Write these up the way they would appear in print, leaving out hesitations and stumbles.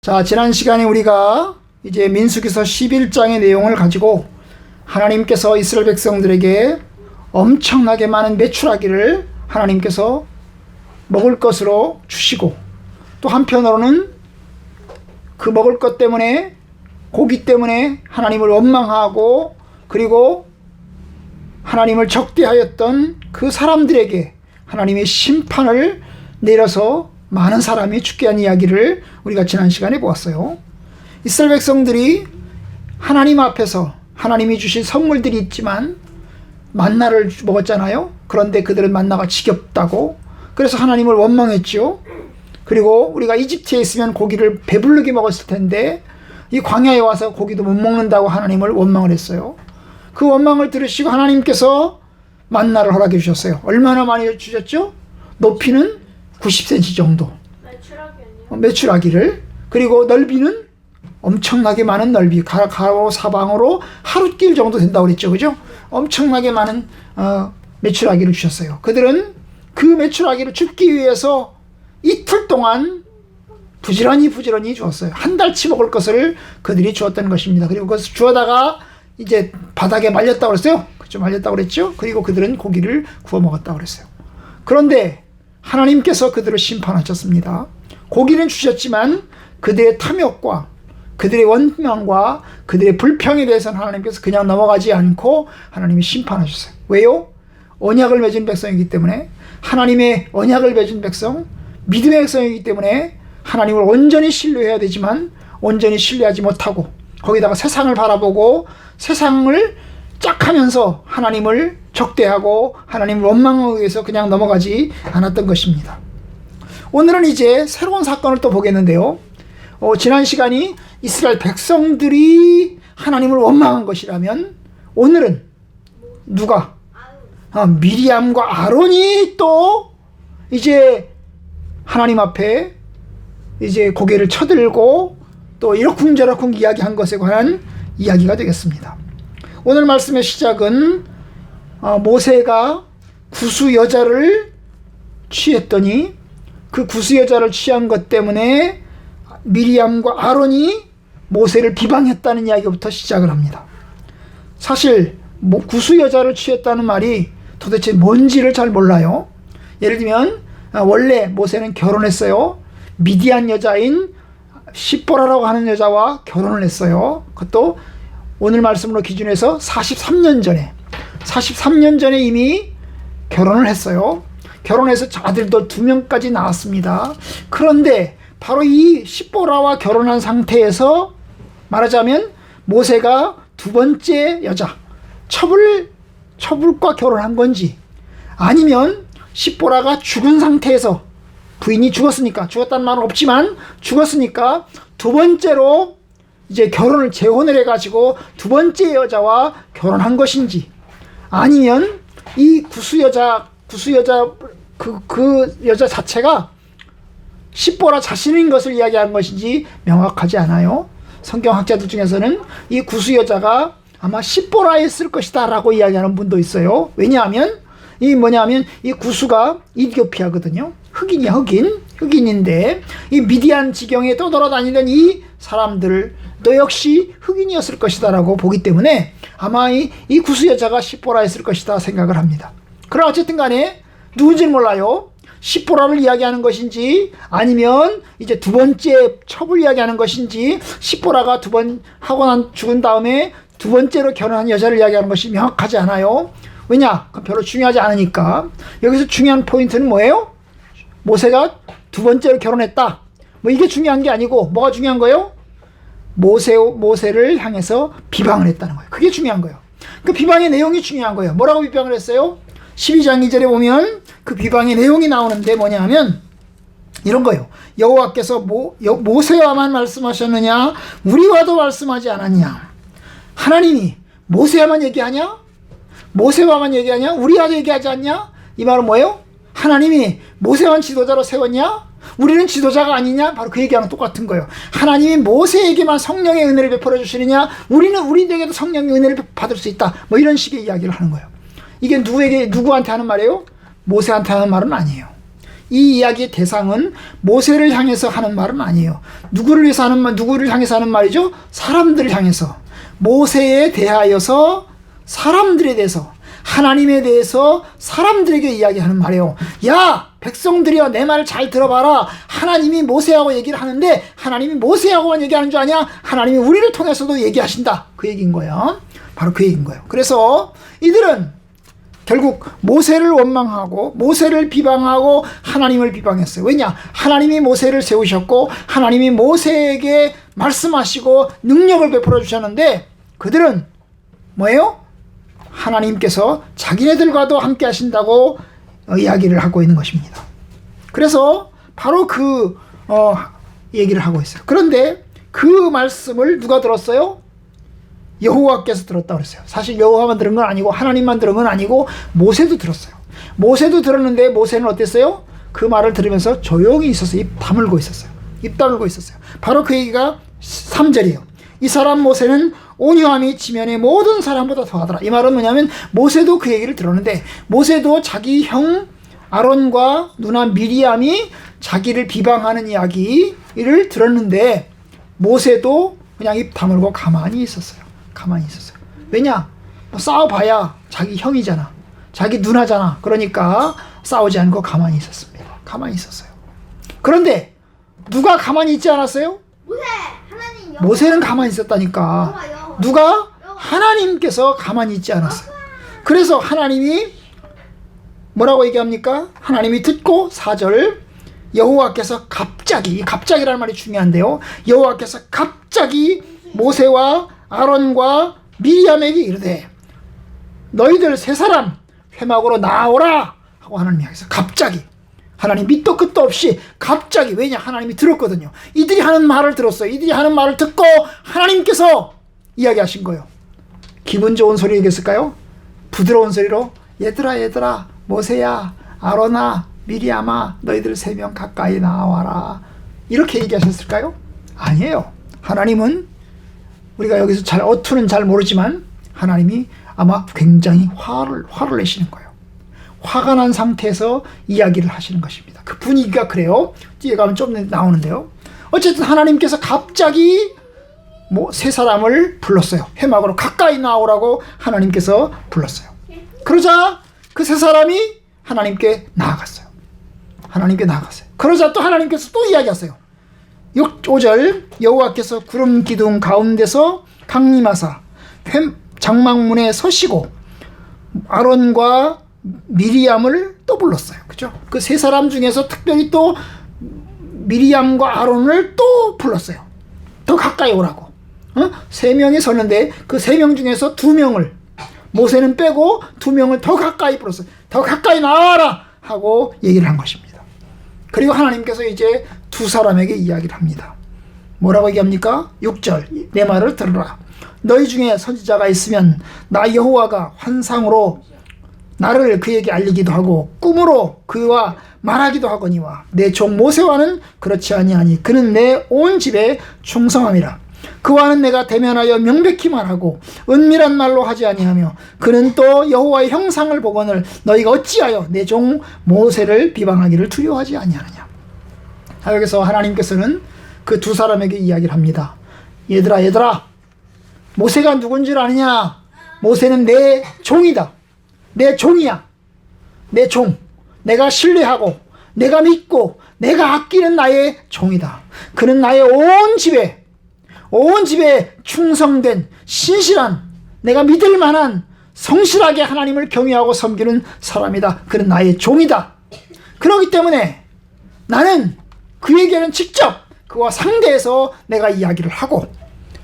자, 지난 시간에 우리가 이제 민수기서 11장의 내용을 가지고 하나님께서 이스라엘 백성들에게 엄청나게 많은 메추라기를 하나님께서 먹을 것으로 주시고, 또 한편으로는 그 먹을 것 때문에, 고기 때문에 하나님을 원망하고, 그리고 하나님을 적대하였던 그 사람들에게 하나님의 심판을 내려서 많은 사람이 죽게 한 이야기를 우리가 지난 시간에 보았어요. 이스라엘 백성들이 하나님 앞에서 하나님이 주신 선물들이 있지만 만나를 먹었잖아요. 그런데 그들은 만나가 지겹다고, 그래서 하나님을 원망했죠. 그리고 우리가 이집트에 있으면 고기를 배부르게 먹었을 텐데 이 광야에 와서 고기도 못 먹는다고 하나님을 원망을 했어요. 그 원망을 들으시고 하나님께서 만나를 허락해 주셨어요. 얼마나 많이 주셨죠? 높이는 90cm 정도, 메추라기를. 그리고 넓이는 엄청나게 많은 넓이, 가로 사방으로 하루길 정도 된다고 그랬죠, 그죠? 엄청나게 많은 메추라기를 주셨어요. 그들은 그 메추라기를 줍기 위해서 이틀 동안 부지런히 주었어요. 한 달치 먹을 것을 그들이 주었다는 것입니다. 그리고 그것을 주어다가 이제 바닥에 말렸다고 그랬어요. 그죠? 말렸다고 그랬죠? 그리고 그들은 고기를 구워 먹었다고 그랬어요. 그런데 하나님께서 그들을 심판하셨습니다. 고기는 주셨지만 그들의 탐욕과 그들의 원망과 그들의 불평에 대해서는 하나님께서 그냥 넘어가지 않고 하나님이 심판하셨어요. 왜요? 언약을 맺은 백성이기 때문에, 하나님의 언약을 맺은 백성, 믿음의 백성이기 때문에 하나님을 온전히 신뢰해야 되지만 온전히 신뢰하지 못하고, 거기다가 세상을 바라보고 세상을 짝 하면서 하나님을 적대하고 하나님을 원망하기 위해서 그냥 넘어가지 않았던 것입니다. 오늘은 이제 새로운 사건을 또 보겠는데요. 지난 시간이 이스라엘 백성들이 하나님을 원망한 것이라면, 오늘은 누가? 미리암과 아론이 또 이제 하나님 앞에 이제 고개를 쳐들고 또 이러쿵저러쿵 이야기한 것에 관한 이야기가 되겠습니다. 오늘 말씀의 시작은 모세가 구수 여자를 취했더니 그 구수 여자를 취한 것 때문에 미리암과 아론이 모세를 비방했다는 이야기부터 시작을 합니다. 사실 구수 여자를 취했다는 말이 도대체 뭔지를 잘 몰라요. 예를 들면 원래 모세는 결혼했어요. 미디안 여자인 시보라라고 하는 여자와 결혼을 했어요. 그것도 오늘 말씀으로 기준해서 43년 전에 이미 결혼을 했어요. 결혼해서 아들도 2명까지 낳았습니다. 그런데 바로 이 시보라와 결혼한 상태에서 말하자면 모세가 두 번째 여자 첩을과 결혼한 건지, 아니면 시보라가 죽은 상태에서, 부인이 죽었다는 말은 없지만 죽었으니까 두 번째로 이제 재혼을 해가지고 두 번째 여자와 결혼한 것인지, 아니면 이 구수 여자 그 여자 자체가 시보라 자신인 것을 이야기하는 것인지 명확하지 않아요. 성경학자들 중에서는 이 구수 여자가 아마 시보라였을 것이다 라고 이야기하는 분도 있어요. 왜냐하면 이 구수가 이디오피아거든요. 흑인인데 이 미디안 지경에 떠돌아다니던 이 사람들도 역시 흑인이었을 것이다 라고 보기 때문에 아마 이 구수 여자가 시보라였을 것이다 생각을 합니다. 그러나 어쨌든 간에 누군지는 몰라요. 시보라를 이야기하는 것인지, 아니면 이제 두 번째 첩을 이야기하는 것인지, 시보라가 두 번 하고 죽은 다음에 두 번째로 결혼한 여자를 이야기하는 것이 명확하지 않아요. 왜냐? 그건 별로 중요하지 않으니까. 여기서 중요한 포인트는 뭐예요? 모세가 두 번째로 결혼했다. 이게 중요한 게 아니고 뭐가 중요한 거예요? 모세를 향해서 비방을 했다는 거예요. 그게 중요한 거예요. 그 비방의 내용이 중요한 거예요. 뭐라고 비방을 했어요? 12장 2절에 보면 그 비방의 내용이 나오는데 뭐냐면 이런 거예요. 여호와께서 모세와만 말씀하셨느냐? 우리와도 말씀하지 않았냐? 하나님이 모세와만 얘기하냐? 우리와도 얘기하지 않냐? 이 말은 뭐예요? 하나님이 모세만 지도자로 세웠냐? 우리는 지도자가 아니냐? 바로 그 얘기하는 똑같은 거예요. 하나님이 모세에게만 성령의 은혜를 베풀어 주시느냐? 우리에게도 성령의 은혜를 받을 수 있다. 이런 식의 이야기를 하는 거예요. 이게 누구한테 하는 말이에요? 모세한테 하는 말은 아니에요. 이 이야기의 대상은 모세를 향해서 하는 말은 아니에요. 누구를 위해서 하는 말, 누구를 향해서 하는 말이죠? 사람들을 향해서. 모세에 대하여서 사람들에 대해서, 하나님에 대해서 사람들에게 이야기하는 말이에요. 야, 백성들이여, 내 말을 잘 들어봐라. 하나님이 모세하고 얘기를 하는데 하나님이 모세하고만 얘기하는 줄 아냐? 하나님이 우리를 통해서도 얘기하신다. 그 얘기인 거예요. 바로 그 얘기인 거예요. 그래서 이들은 결국 모세를 원망하고 모세를 비방하고 하나님을 비방했어요. 왜냐? 하나님이 모세를 세우셨고 하나님이 모세에게 말씀하시고 능력을 베풀어 주셨는데 그들은 뭐예요? 하나님께서 자기네들과도 함께 하신다고 이야기를 하고 있는 것입니다. 그래서 바로 그 얘기를 하고 있어요. 그런데 그 말씀을 누가 들었어요? 여호와께서 들었다고 그랬어요. 사실 여호와만 들은 건 아니고 하나님만 들은 건 아니고 모세도 들었어요. 모세도 들었는데 모세는 어땠어요? 그 말을 들으면서 조용히 있었어요. 입 다물고 있었어요. 입 다물고 있었어요. 바로 그 얘기가 3절이에요. 이 사람 모세는 온유함이 지면의 모든 사람보다 더하더라. 이 말은 뭐냐면 모세도 그 얘기를 들었는데 모세도 자기 형 아론과 누나 미리암이 자기를 비방하는 이야기를 들었는데 모세도 그냥 입 다물고 가만히 있었어요. 가만히 있었어요. 왜냐? 뭐 싸워봐야 자기 형이잖아. 자기 누나잖아. 그러니까 싸우지 않고 가만히 있었습니다. 가만히 있었어요. 그런데 누가 가만히 있지 않았어요? 모세는 가만히 있었다니까. 누가? 하나님께서 가만히 있지 않았어요. 그래서 하나님이 뭐라고 얘기합니까? 하나님이 듣고 4절 여호와께서 갑자기, 갑자기라는 말이 중요한데요. 여호와께서 갑자기 모세와 아론과 미리암에게 이르되 너희들 세 사람 회막으로 나오라 하고 하나님이 하셨어요. 갑자기. 하나님 밑도 끝도 없이 갑자기. 왜냐? 하나님이 들었거든요. 이들이 하는 말을 들었어요. 이들이 하는 말을 듣고 하나님께서 이야기하신 거예요. 기분 좋은 소리겠을까요? 부드러운 소리로 얘들아 모세야 아론아 미리암아 너희들 3명 가까이 나와라 이렇게 얘기하셨을까요? 아니에요. 하나님은 우리가 여기서 잘 어투는 잘 모르지만 하나님이 아마 굉장히 화를 내시는 거예요. 화가 난 상태에서 이야기를 하시는 것입니다. 그 분위기가 그래요. 뒤에 가면 좀 나오는데요. 어쨌든 하나님께서 갑자기 세 사람을 불렀어요. 회막으로 가까이 나오라고 하나님께서 불렀어요. 그러자 그 세 사람이 하나님께 나아갔어요. 하나님께 나아갔어요. 그러자 또 하나님께서 또 이야기하세요. 5절 여호와께서 구름 기둥 가운데서 강림하사 장막문에 서시고 아론과 미리암을 또 불렀어요. 그죠? 그 세 사람 중에서 특별히 또 미리암과 아론을 또 불렀어요. 더 가까이 오라고. 3명이 서는데 그 3명 중에서 2명을 모세는 빼고 2명을 더 가까이 불렀어요. 더 가까이 나와라 하고 얘기를 한 것입니다. 그리고 하나님께서 이제 2 사람에게 이야기를 합니다. 뭐라고 얘기합니까? 6절 내 말을 들으라. 너희 중에 선지자가 있으면 나 여호와가 환상으로 나를 그에게 알리기도 하고 꿈으로 그와 말하기도 하거니와 내 종 모세와는 그렇지 아니하니 그는 내 온 집에 충성함이라. 그와는 내가 대면하여 명백히 말하고 은밀한 말로 하지 아니하며 그는 또 여호와의 형상을 보거늘 너희가 어찌하여 내 종 모세를 비방하기를 두려워하지 아니하느냐. 여기서 하나님께서는 그 2 사람에게 이야기를 합니다. 얘들아 모세가 누군지 아느냐? 모세는 내 종이다. 내 종이야. 내 종. 내가 신뢰하고 내가 믿고 내가 아끼는 나의 종이다. 그는 나의 온 집에 충성된 신실한 내가 믿을 만한 성실하게 하나님을 경외하고 섬기는 사람이다. 그는 나의 종이다. 그렇기 때문에 나는 그에게는 직접 그와 상대해서 내가 이야기를 하고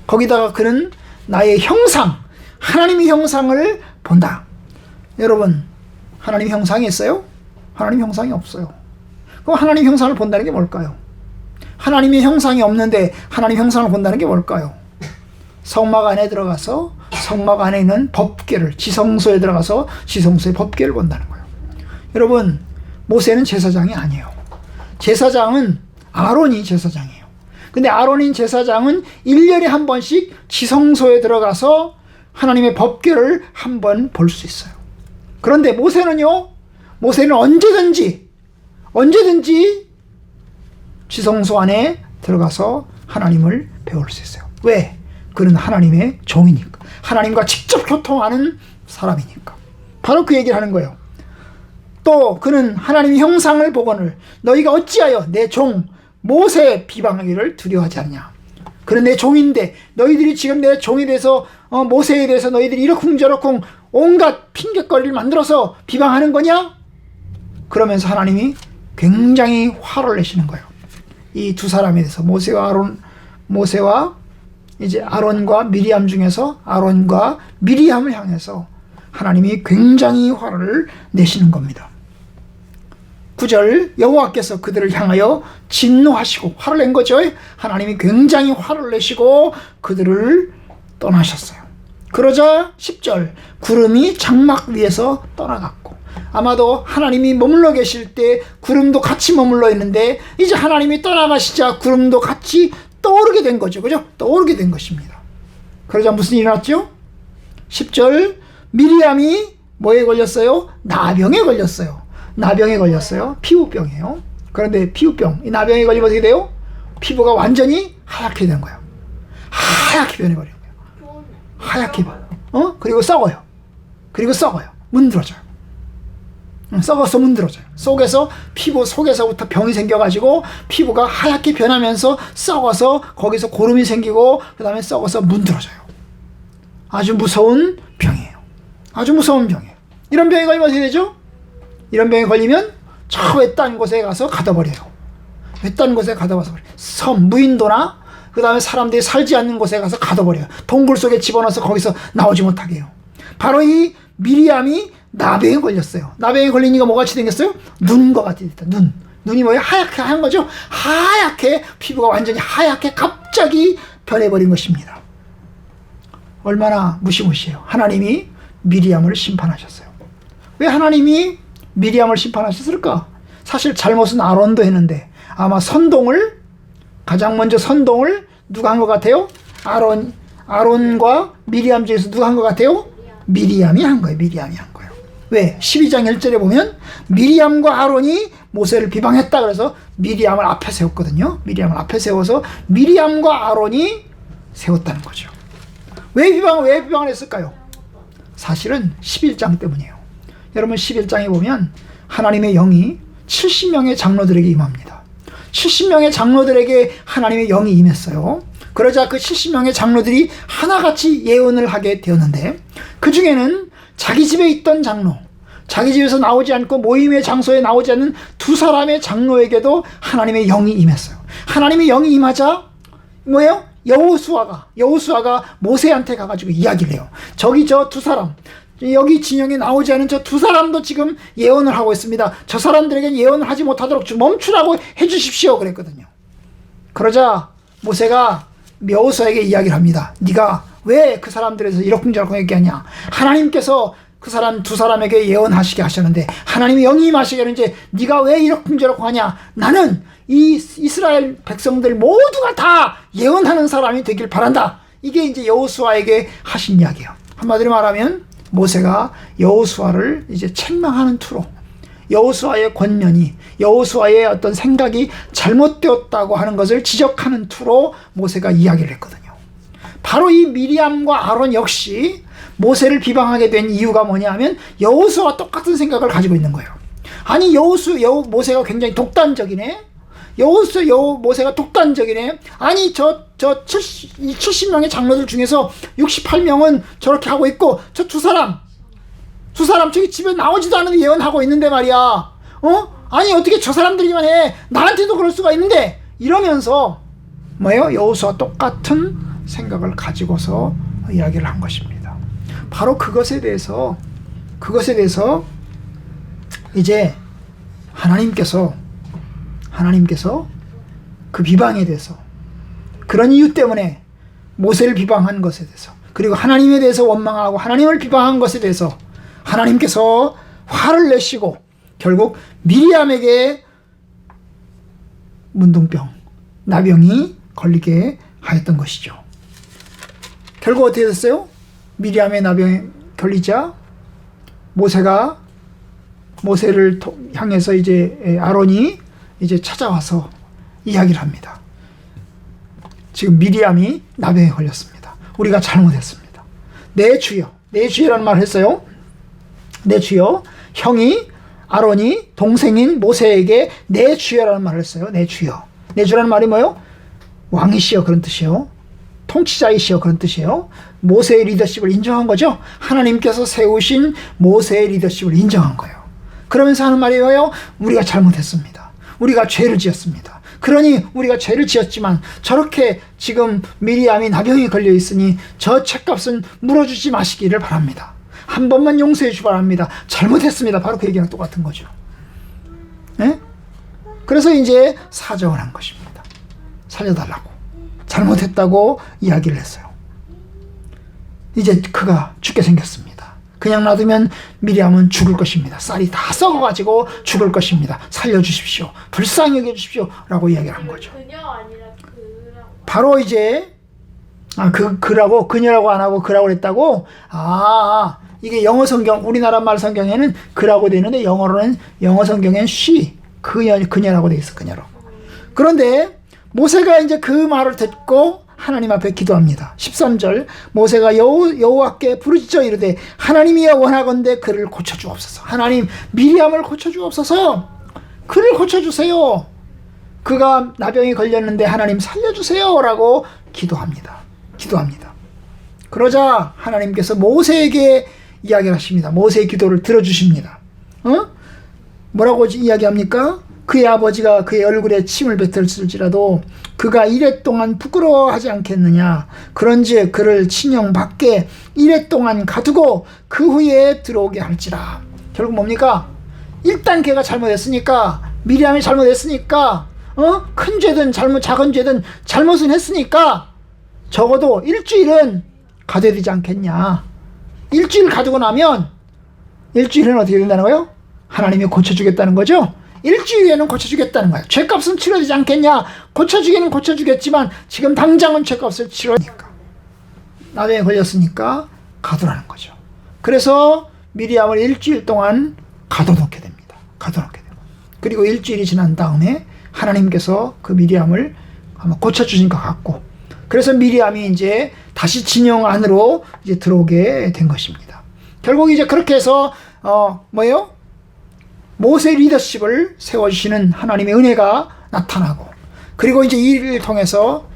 거기다가 그는 나의 형상, 하나님의 형상을 본다. 여러분, 하나님 형상이 있어요? 하나님 형상이 없어요. 그럼 하나님 형상을 본다는 게 뭘까요? 하나님의 형상이 없는데 하나님 형상을 본다는 게 뭘까요? 성막 안에 들어가서 성막 안에 있는 법궤를, 지성소에 들어가서 지성소의 법궤를 본다는 거예요. 여러분, 모세는 제사장이 아니에요. 제사장은 아론이 제사장이에요. 근데 아론인 제사장은 1년에 한 번씩 지성소에 들어가서 하나님의 법궤를 한 번 볼 수 있어요. 그런데 모세는요, 모세는 언제든지 언제든지 지성소 안에 들어가서 하나님을 배울 수 있어요. 왜? 그는 하나님의 종이니까. 하나님과 직접 교통하는 사람이니까. 바로 그 얘기를 하는 거예요. 또 그는 하나님의 형상을 보거늘 너희가 어찌하여 내 종 모세 비방하기를 두려워하지 않냐. 그는 내 종인데 너희들이 지금 내 종에 대해서 모세에 대해서 너희들이 이러쿵저러쿵 온갖 핑곗거리를 만들어서 비방하는 거냐? 그러면서 하나님이 굉장히 화를 내시는 거예요. 이 두 사람에 대해서 모세와 이제 아론과 미리암 중에서 아론과 미리암을 향해서 하나님이 굉장히 화를 내시는 겁니다. 9절 여호와께서 그들을 향하여 진노하시고 화를 낸 거죠. 하나님이 굉장히 화를 내시고 그들을 떠나셨어요. 그러자 10절 구름이 장막 위에서 떠나갔고, 아마도 하나님이 머물러 계실 때 구름도 같이 머물러 있는데 이제 하나님이 떠나가시자 구름도 같이 떠오르게 된 거죠. 그죠? 떠오르게 된 것입니다. 그러자 무슨 일이 났죠? 10절 미리암이 뭐에 걸렸어요? 나병에 걸렸어요. 나병에 걸렸어요. 피부병이에요. 그런데 피부병, 이 나병에 걸리면 어떻게 돼요? 피부가 완전히 하얗게 되는 거예요. 하얗게 변해버려요. 하얗게 변해요. 그리고 썩어요. 문드러져요. 썩어서 문드러져요. 피부 속에서부터 병이 생겨가지고 피부가 하얗게 변하면서 썩어서 거기서 고름이 생기고 그 다음에 썩어서 문드러져요. 아주 무서운 병이에요. 아주 무서운 병이에요. 이런 병에 걸리면 어떻게 되죠? 이런 병에 걸리면 저 외딴 곳에 가서 가둬버려요. 외딴 곳에 가둬서 섬, 무인도나 그 다음에 사람들이 살지 않는 곳에 가서 가둬버려요. 동굴 속에 집어넣어서 거기서 나오지 못하게 해요. 바로 이 미리암이 나병에 걸렸어요. 나병에 걸리니까 뭐같이 생겼어요? 눈과 같이 됐다. 눈이 뭐예요? 하얗게 한 거죠. 하얗게 피부가 완전히 하얗게 갑자기 변해버린 것입니다. 얼마나 무시무시해요. 하나님이 미리암을 심판하셨어요. 왜 하나님이 미리암을 심판하셨을까? 사실 잘못은 아론도 했는데 아마 가장 먼저 선동을 누가 한 것 같아요? 아론과 미리암 중에서 누가 한 것 같아요? 미리암이 한 거예요. 왜? 12장 1절에 보면 미리암과 아론이 모세를 비방했다 그래서 미리암을 앞에 세웠거든요. 미리암을 앞에 세워서 미리암과 아론이 세웠다는 거죠. 왜 비방을 했을까요? 사실은 11장 때문이에요. 여러분 11장에 보면 하나님의 영이 70명의 장로들에게 임합니다. 70명의 장로들에게 하나님의 영이 임했어요. 그러자 그 70명의 장로들이 하나같이 예언을 하게 되었는데, 그 중에는 자기 집에 있던 장로, 자기 집에서 나오지 않고 모임의 장소에 나오지 않는 두 사람의 장로에게도 하나님의 영이 임했어요. 하나님의 영이 임하자 뭐예요? 여호수아가 모세한테 가가지고 이야기를 해요. 저기 저 두 사람, 여기 진영에 나오지 않은 저 두 사람도 지금 예언을 하고 있습니다. 저 사람들에게 예언을 하지 못하도록 좀 멈추라고 해주십시오 그랬거든요. 그러자 모세가 여호수아에게 이야기를 합니다. 네가 왜 그 사람들에서 이러쿵저러쿵 얘기하냐? 하나님께서 그 사람 두 사람에게 예언하시게 하셨는데 하나님의 영이 임하시게 하는데 네가 왜 이러쿵저러쿵 하냐? 나는 이 이스라엘 백성들 모두가 다 예언하는 사람이 되길 바란다. 이게 이제 여호수아에게 하신 이야기예요. 한마디로 말하면 모세가 여호수아를 이제 책망하는 투로, 여호수아의 권면이, 여호수아의 어떤 생각이 잘못되었다고 하는 것을 지적하는 투로 모세가 이야기를 했거든요. 바로 이 미리암과 아론 역시 모세를 비방하게 된 이유가 뭐냐 하면 여호수아와 똑같은 생각을 가지고 있는 거예요. 아니 모세가 굉장히 독단적이네. 모세가 독단적이네. 아니 70명의 장로들 중에서 68명은 저렇게 하고 있고 저 두 사람 저기 집에 나오지도 않은 예언하고 있는데 말이야. 아니 어떻게 저 사람들이만 해? 나한테도 그럴 수가 있는데. 이러면서 뭐예요? 여호수아와 똑같은 생각을 가지고서 이야기를 한 것입니다. 바로 그것에 대해서 이제 하나님께서 그 비방에 대해서, 그런 이유 때문에 모세를 비방한 것에 대해서, 그리고 하나님에 대해서 원망하고 하나님을 비방한 것에 대해서 하나님께서 화를 내시고 결국 미리암에게 문둥병, 나병이 걸리게 하였던 것이죠. 결국 어떻게 됐어요? 미리암의 나병에 걸리자 모세가 모세를 향해서 이제 아론이 이제 찾아와서 이야기를 합니다. 지금 미리암이 나병에 걸렸습니다. 우리가 잘못했습니다. 내 주여, 내 주여라는 말을 했어요. 내 주여, 형이 아론이 동생인 모세에게 내 주여라는 말을 했어요. 내 주여. 내 주라는 말이 뭐예요? 왕이시여 그런 뜻이에요. 통치자이시여 그런 뜻이에요. 모세의 리더십을 인정한 거죠. 하나님께서 세우신 모세의 리더십을 인정한 거예요. 그러면서 하는 말이 뭐예요? 우리가 잘못했습니다. 우리가 죄를 지었습니다. 그러니 우리가 죄를 지었지만 저렇게 지금 미리암이 나병이 걸려 있으니 저 책값은 물어주지 마시기를 바랍니다. 한 번만 용서해 주기 바랍니다. 잘못했습니다. 바로 그 얘기랑 똑같은 거죠. 네? 그래서 이제 사정을 한 것입니다. 살려달라고. 잘못했다고 이야기를 했어요. 이제 그가 죽게 생겼습니다. 그냥 놔두면 미리암은 죽을 것입니다. 쌀이 다 썩어가지고 죽을 것입니다. 살려주십시오. 불쌍히 여겨주십시오. 라고 이야기를 한 거죠. 그녀 아니라 그라고. 바로 이제 그라고 그녀라고 안 하고 그라고 그랬다고. 이게 영어 성경, 우리나라 말 성경에는 그라고 되어 있는데 영어 성경엔 she, 그녀라고 되어 있어. 그녀로. 그런데 모세가 이제 그 말을 듣고 하나님 앞에 기도합니다. 13절 모세가 여호와께 부르짖어 이르되 하나님이여 원하건대 그를 고쳐주옵소서. 하나님 미리암을 고쳐주옵소서. 그를 고쳐주세요. 그가 나병이 걸렸는데 하나님 살려주세요 라고 기도합니다. 그러자 하나님께서 모세에게 이야기를 하십니다. 모세의 기도를 들어주십니다. 뭐라고 이야기합니까? 그의 아버지가 그의 얼굴에 침을 뱉을지라도 그가 이래 동안 부끄러워하지 않겠느냐. 그런즉 그를 친형 밖에 이래 동안 가두고 그 후에 들어오게 할지라. 결국 뭡니까? 일단 걔가 잘못했으니까, 미리암이 잘못했으니까, 큰 죄든 작은 죄든 잘못은 했으니까 적어도 일주일은 가둬야 되지 않겠냐. 일주일 가두고 나면 일주일은 어떻게 된다는 거예요? 하나님이 고쳐주겠다는 거죠. 일주일 후에는 고쳐주겠다는 거예요. 죄값은 치러지지 않겠냐. 고쳐주기는 고쳐주겠지만 지금 당장은 죄값을 치러니까. 나병에 걸렸으니까 가두라는 거죠. 그래서 미리암을 일주일 동안 가둬놓게 됩니다. 그리고 일주일이 지난 다음에 하나님께서 그 미리암을 아마 고쳐주신 것 같고, 그래서 미리암이 이제 다시 진영 안으로 이제 들어오게 된 것입니다. 결국 이제 그렇게 해서 뭐예요? 모세 리더십을 세워주시는 하나님의 은혜가 나타나고, 그리고 이제 이 일을 통해서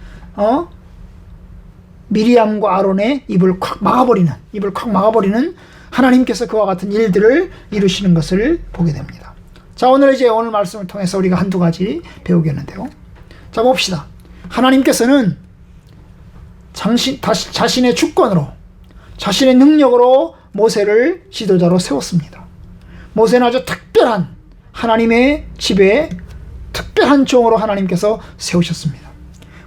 미리암과 아론의 입을 콱 막아버리는 하나님께서 그와 같은 일들을 이루시는 것을 보게 됩니다. 자, 오늘 말씀을 통해서 우리가 한두 가지 배우겠는데요. 자, 봅시다. 하나님께서는 자신의 주권으로, 자신의 능력으로 모세를 지도자로 세웠습니다. 모세는 아주 특별한 하나님의 집에 특별한 종으로 하나님께서 세우셨습니다.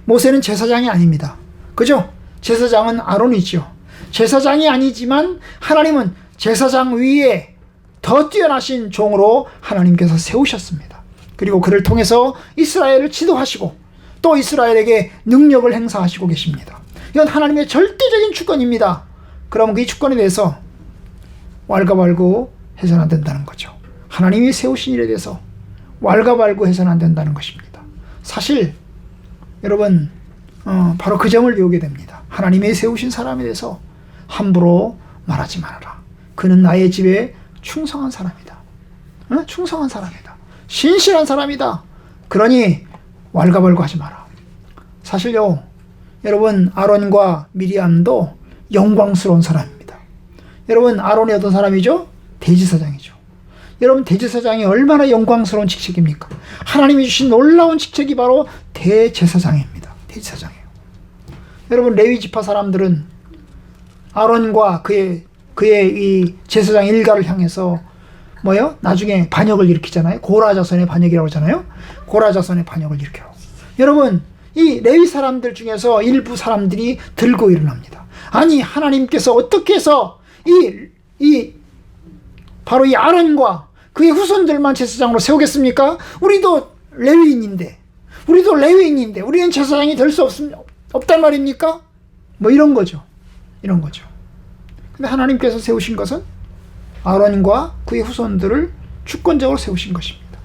모세는 제사장이 아닙니다. 그죠? 제사장은 아론이죠. 제사장이 아니지만 하나님은 제사장 위에 더 뛰어나신 종으로 하나님께서 세우셨습니다. 그리고 그를 통해서 이스라엘을 지도하시고 또 이스라엘에게 능력을 행사하시고 계십니다. 이건 하나님의 절대적인 주권입니다. 그럼 그 주권에 대해서 왈가왈부 해서는 안 된다는 거죠. 하나님이 세우신 일에 대해서 왈가왈부 해서는 안 된다는 것입니다. 사실 여러분 바로 그 점을 배우게 됩니다. 하나님이 세우신 사람에 대해서 함부로 말하지 말아라. 그는 나의 집에 충성한 사람이다. 충성한 사람이다. 신실한 사람이다. 그러니 왈가왈부 하지 마라. 사실요, 여러분 아론과 미리암도 영광스러운 사람입니다. 여러분 아론이 어떤 사람이죠? 대제사장이죠. 여러분 대제사장이 얼마나 영광스러운 직책입니까? 하나님이 주신 놀라운 직책이 바로 대제사장입니다. 대제사장이에요. 여러분 레위 지파 사람들은 아론과 그의 이 제사장 일가를 향해서 나중에 반역을 일으키잖아요. 고라자손의 반역이라고 하잖아요. 고라자손의 반역을 일으켜요. 여러분 이 레위 사람들 중에서 일부 사람들이 들고 일어납니다. 아니 하나님께서 어떻게 해서 바로 이 아론과 그의 후손들만 제사장으로 세우겠습니까? 우리도 레위인인데 우리는 제사장이 될 수 없단 말입니까? 이런 거죠. 근데 하나님께서 세우신 것은 아론과 그의 후손들을 주권적으로 세우신 것입니다.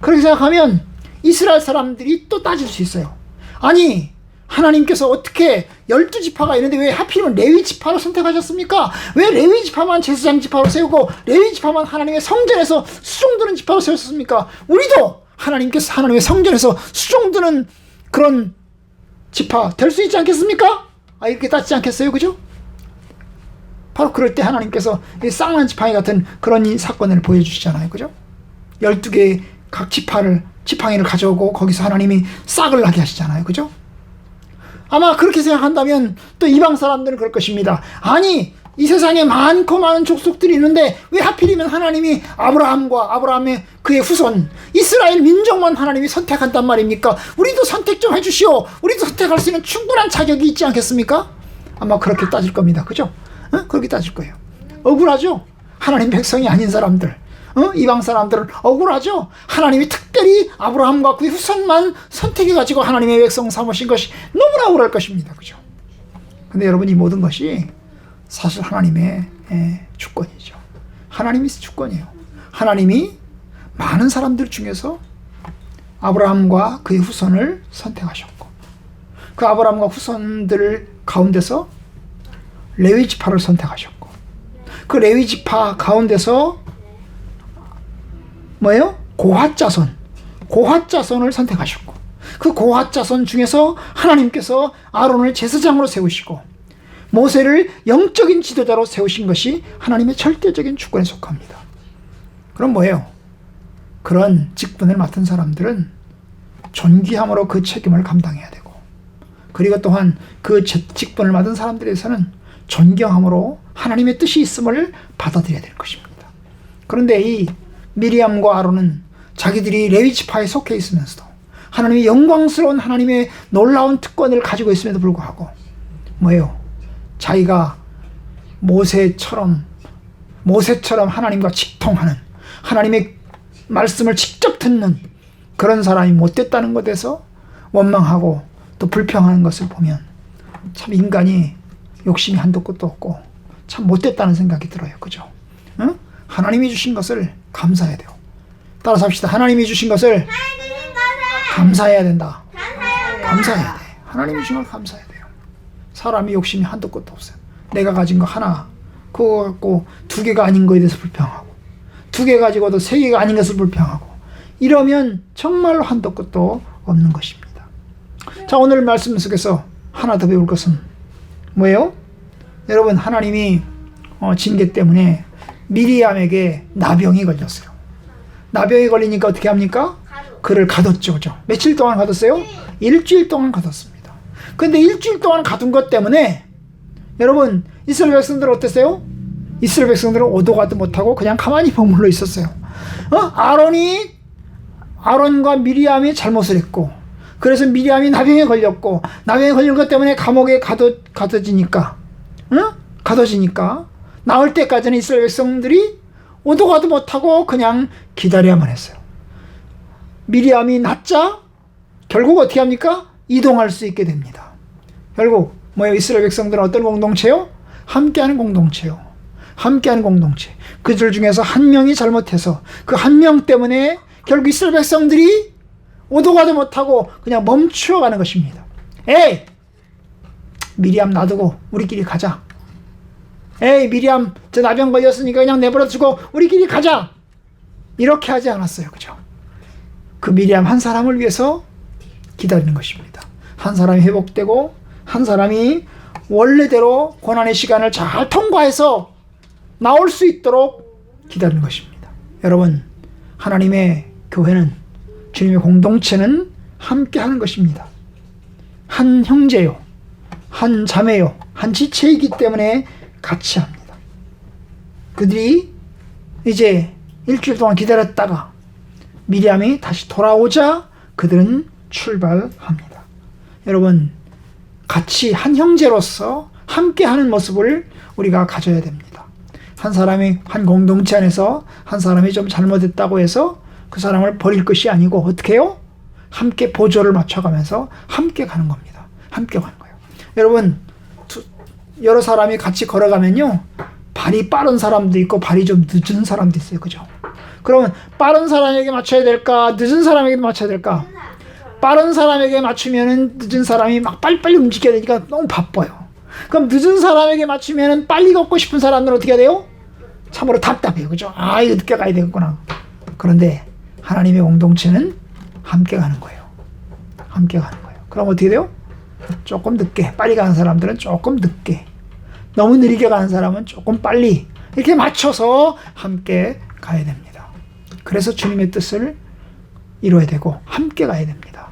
그렇게 생각하면 이스라엘 사람들이 또 따질 수 있어요. 아니, 하나님께서 어떻게 12지파가 있는데 왜 하필이면 레위 지파로 선택하셨습니까? 왜 레위 지파만 제사장 지파로 세우고 레위 지파만 하나님의 성전에서 수종드는 지파로 세웠습니까? 우리도 하나님께서 하나님의 성전에서 수종드는 그런 지파 될 수 있지 않겠습니까? 이렇게 따지지 않겠어요? 그죠? 바로 그럴 때 하나님께서 이 쌍난 지팡이 같은 그런 이 사건을 보여주시잖아요. 그죠? 12개의 각 지팡이를 가져오고 거기서 하나님이 싹을 나게 하시잖아요. 그죠? 아마 그렇게 생각한다면 또 이방 사람들은 그럴 것입니다. 아니, 이 세상에 많고 많은 족속들이 있는데 왜 하필이면 하나님이 아브라함과 아브라함의 그의 후손 이스라엘 민족만 하나님이 선택한단 말입니까? 우리도 선택 좀 해주시오. 우리도 선택할 수 있는 충분한 자격이 있지 않겠습니까? 아마 그렇게 따질 겁니다. 그죠? 그렇게 따질 거예요. 억울하죠? 하나님 백성이 아닌 사람들, 이방 사람들은 억울하죠? 하나님이 특별히 아브라함과 그의 후손만 선택해가지고 하나님의 백성 삼으신 것이 너무나 억울할 것입니다. 그죠? 근데 여러분, 이 모든 것이 사실 하나님의 주권이죠. 하나님이 주권이에요. 하나님이 많은 사람들 중에서 아브라함과 그의 후손을 선택하셨고, 그 아브라함과 후손들 가운데서 레위 지파를 선택하셨고, 그 레위 지파 가운데서 뭐예요? 고핫 자손을 선택하셨고, 그 고핫 자손 중에서 하나님께서 아론을 제사장으로 세우시고 모세를 영적인 지도자로 세우신 것이 하나님의 절대적인 주권에 속합니다. 그럼 뭐예요? 그런 직분을 맡은 사람들은 존귀함으로 그 책임을 감당해야 되고, 그리고 또한 그 직분을 맡은 사람들에서는 존경함으로 하나님의 뜻이 있음을 받아들여야 될 것입니다. 그런데 이 미리암과 아론은 자기들이 레위 지파에 속해 있으면서도 하나님의 영광스러운 하나님의 놀라운 특권을 가지고 있음에도 불구하고 뭐예요? 자기가 모세처럼 하나님과 직통하는, 하나님의 말씀을 직접 듣는 그런 사람이 못됐다는 것에서 원망하고 또 불평하는 것을 보면 참 인간이 욕심이 한도 끝도 없고 참 못됐다는 생각이 들어요. 그죠? 하나님이 주신 것을 감사해야 돼요. 따라서 합시다. 하나님이 주신 것을 감사해야 된다. 감사해야 돼. 하나님이 주신 걸 감사해야 돼요. 사람이 욕심이 한도 끝도 없어요. 내가 가진 거 하나, 그거 갖고 2개가 아닌 거에 대해서 불평하고, 2개 가지고도 3개가 아닌 것을 불평하고, 이러면 정말로 한도 끝도 없는 것입니다. 자, 오늘 말씀 속에서 하나 더 배울 것은 뭐예요? 여러분, 하나님이 징계 때문에 미리암에게 나병이 걸렸어요. 나병이 걸리니까 어떻게 합니까? 그를 가뒀죠. 그죠? 며칠 동안 가뒀어요? 일주일 동안 가뒀습니다. 근데 일주일 동안 가둔 것 때문에 여러분, 이스라엘 백성들은 어땠어요? 이스라엘 백성들은 오도 가도 못하고 그냥 가만히 머물러 있었어요. 아론과 미리암이 잘못을 했고, 그래서 미리암이 나병에 걸렸고, 나병에 걸린 것 때문에 감옥에 가둬지니까 나올 때까지는 이스라엘 백성들이 오도 가도 못하고 그냥 기다려야만 했어요. 미리암이 낫자 결국 어떻게 합니까? 이동할 수 있게 됩니다. 결국 뭐예요? 이스라엘 백성들은 어떤 공동체요? 함께하는 공동체요. 함께하는 공동체. 그들 중에서 한 명이 잘못해서 그 한 명 때문에 결국 이스라엘 백성들이 오도 가도 못하고 그냥 멈추어가는 것입니다. 에이! 미리암 놔두고 우리끼리 가자. 에이, 미리암 저 나병 걸렸으니까 그냥 내버려두고 우리끼리 가자. 이렇게 하지 않았어요. 그죠? 그 미리암 한 사람을 위해서 기다리는 것입니다. 한 사람이 회복되고 한 사람이 원래대로 고난의 시간을 잘 통과해서 나올 수 있도록 기다리는 것입니다. 여러분, 하나님의 교회는, 주님의 공동체는 함께 하는 것입니다. 한 형제요, 한 자매요, 한 지체이기 때문에 같이 합니다. 그들이 이제 일주일 동안 기다렸다가 미리암이 다시 돌아오자 그들은 출발합니다. 여러분, 같이 한 형제로서 함께하는 모습을 우리가 가져야 됩니다. 한 사람이 한 공동체 안에서 한 사람이 좀 잘못했다고 해서 그 사람을 버릴 것이 아니고 어떻게 해요? 함께 보조를 맞춰가면서 함께 가는 겁니다. 함께 가는 거예요. 여러분, 여러 사람이 같이 걸어가면요, 발이 빠른 사람도 있고 발이 좀 늦은 사람도 있어요. 그죠? 그러면 빠른 사람에게 맞춰야 될까? 늦은 사람에게 맞춰야 될까? 빠른 사람에게 맞추면은 늦은 사람이 막 빨리빨리 움직여야 되니까 너무 바빠요. 그럼 늦은 사람에게 맞추면은 빨리 걷고 싶은 사람들은 어떻게 해야 돼요? 참으로 답답해요. 그죠? 아, 이거 늦게 가야 되겠구나. 그런데 하나님의 공동체는 함께 가는 거예요. 함께 가는 거예요. 그럼 어떻게 돼요? 조금 늦게, 빨리 가는 사람들은 조금 늦게, 너무 느리게 가는 사람은 조금 빨리, 이렇게 맞춰서 함께 가야 됩니다. 그래서 주님의 뜻을 이루어야 되고 함께 가야 됩니다.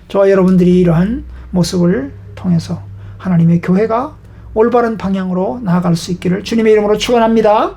저와 여러분들이 이러한 모습을 통해서 하나님의 교회가 올바른 방향으로 나아갈 수 있기를 주님의 이름으로 축원합니다.